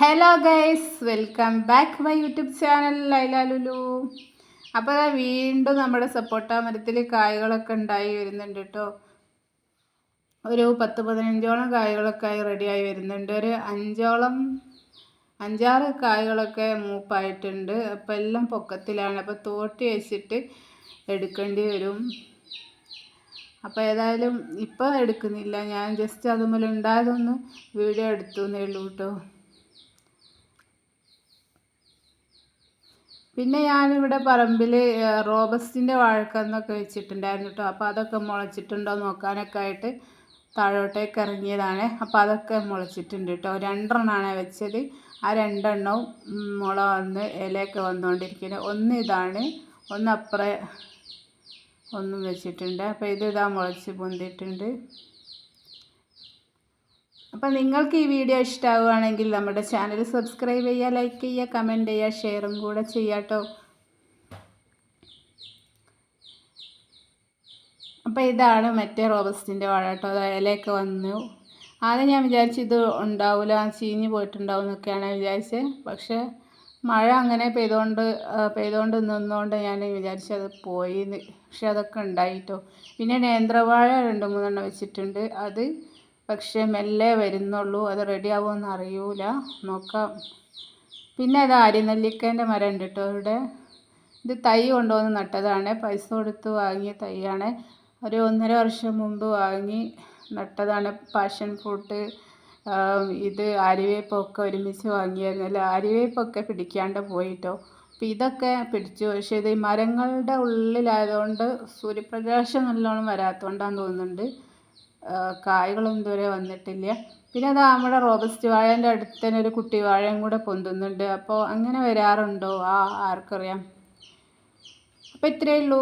Hello guys, welcome back my YouTube channel Laila Lulu. അപ്പോൾ വീണ്ടും നമ്മുടെ സപ്പോട്ട മരത്തിൽ കായ്കളൊക്കെ ഉണ്ടായി വരുന്നുണ്ട് കേട്ടോ. ഒരു 10-15ഓളം കായ്കളൊക്കെ ആയി റെഡിയായി വരുന്നുണ്ട്. ഒരു 5-6 കായ്കളൊക്കെ മൂപ്പായിട്ടുണ്ട്. അപ്പോൾ എല്ലാം പൊക്കത്തിലാണ്. അപ്പോൾ തോട്ടി വെച്ചിട്ട് എടുക്കേണ്ടി വരും. അപ്പോൾ ഏതായാലും ഇപ്പോൾ എടുക്കുന്നില്ല, ഞാൻ ജസ്റ്റ് അതുപോലെ ഉണ്ടായതൊന്ന് വീഡിയോ എടുത്തു എന്നേ ഉള്ളൂ കേട്ടോ. പിന്നെ ഞാനിവിടെ പറമ്പിൽ റോബസ്റ്റിൻ്റെ വാഴക്കന്നൊക്കെ വെച്ചിട്ടുണ്ടായിരുന്നു കേട്ടോ. അപ്പോൾ അതൊക്കെ മുളച്ചിട്ടുണ്ടോ നോക്കാനൊക്കെ ആയിട്ട് താഴോട്ടേക്ക് ഇറങ്ങിയതാണ്. അപ്പോൾ അതൊക്കെ മുളച്ചിട്ടുണ്ട് കേട്ടോ. 2 വെച്ചത്. ആ 2 മുള വന്ന് ഇലയൊക്കെ വന്നുകൊണ്ടിരിക്കുന്നത്. ഒന്ന് ഇതാണ്, ഒന്ന് അപ്പുറേ ഒന്നും വെച്ചിട്ടുണ്ട്. അപ്പോൾ ഇതാ മുളച്ച് പൊന്തിയിട്ടുണ്ട്. അപ്പോൾ നിങ്ങൾക്ക് ഈ വീഡിയോ ഇഷ്ടമാവുകയാണെങ്കിൽ നമ്മുടെ ചാനൽ സബ്സ്ക്രൈബ് ചെയ്യുക, ലൈക്ക് ചെയ്യുക, കമൻറ്റ് ചെയ്യുക, ഷെയറും കൂടെ ചെയ്യാം കേട്ടോ. അപ്പോൾ ഇതാണ് മറ്റേ റോബസ്റ്റിൻ്റെ വാഴ കേട്ടോ. ഇലയൊക്കെ വന്നു. ആദ്യം ഞാൻ വിചാരിച്ചു ഇത് ഉണ്ടാവില്ല, ചീഞ്ഞ് പോയിട്ടുണ്ടാവും എന്നൊക്കെയാണ് വിചാരിച്ചത്. പക്ഷേ മഴ അങ്ങനെ പെയ്തുകൊണ്ട് നിന്നുകൊണ്ട് ഞാൻ വിചാരിച്ചത് പോയിന്ന്. പക്ഷെ അതൊക്കെ ഉണ്ടായിട്ടോ. പിന്നെ നേന്ത്രവാഴ 2-3 വെച്ചിട്ടുണ്ട്. അത് പക്ഷേ മെല്ലെ വരുന്നുള്ളൂ. അത് റെഡി ആവുമെന്ന് അറിയൂല, നോക്കാം. പിന്നെ അത് ആര്യനെല്ലിക്കേൻ്റെ മരം ഉണ്ട് കേട്ടോ ഇവിടെ. ഇത് തൈ കൊണ്ടുവന്ന് നട്ടതാണ്. പൈസ കൊടുത്ത് വാങ്ങിയ തൈയാണ്. ഒരു 1.5 വർഷം മുമ്പ് വാങ്ങി നട്ടതാണ്. പാഷൻ ഫ്രൂട്ട്, ഇത് ആര്യവേപ്പൊക്കെ ഒരുമിച്ച് വാങ്ങിയായിരുന്നു. അല്ല, ആര്യവേപ്പൊക്കെ പിടിക്കാണ്ട് പോയിട്ടോ. അപ്പോൾ ഇതൊക്കെ പിടിച്ചു. പക്ഷേ ഇത് മരങ്ങളുടെ ഉള്ളിലായതുകൊണ്ട് സൂര്യപ്രകാശം നല്ലോണം വരാത്തതുകൊണ്ടാന്ന് തോന്നുന്നുണ്ട് കായ്കളൊന്നും ഇതുവരെ വന്നിട്ടില്ല. പിന്നെ അത് നമ്മുടെ റോബസ്റ്റ് വാഴേൻ്റെ അടുത്ത് തന്നെ ഒരു കുട്ടി വാഴയും കൂടെ പൊന്തുന്നുണ്ട്. അപ്പോൾ അങ്ങനെ വരാറുണ്ടോ ആർക്കറിയാം. അപ്പോൾ ഇത്രയേ ഉള്ളൂ.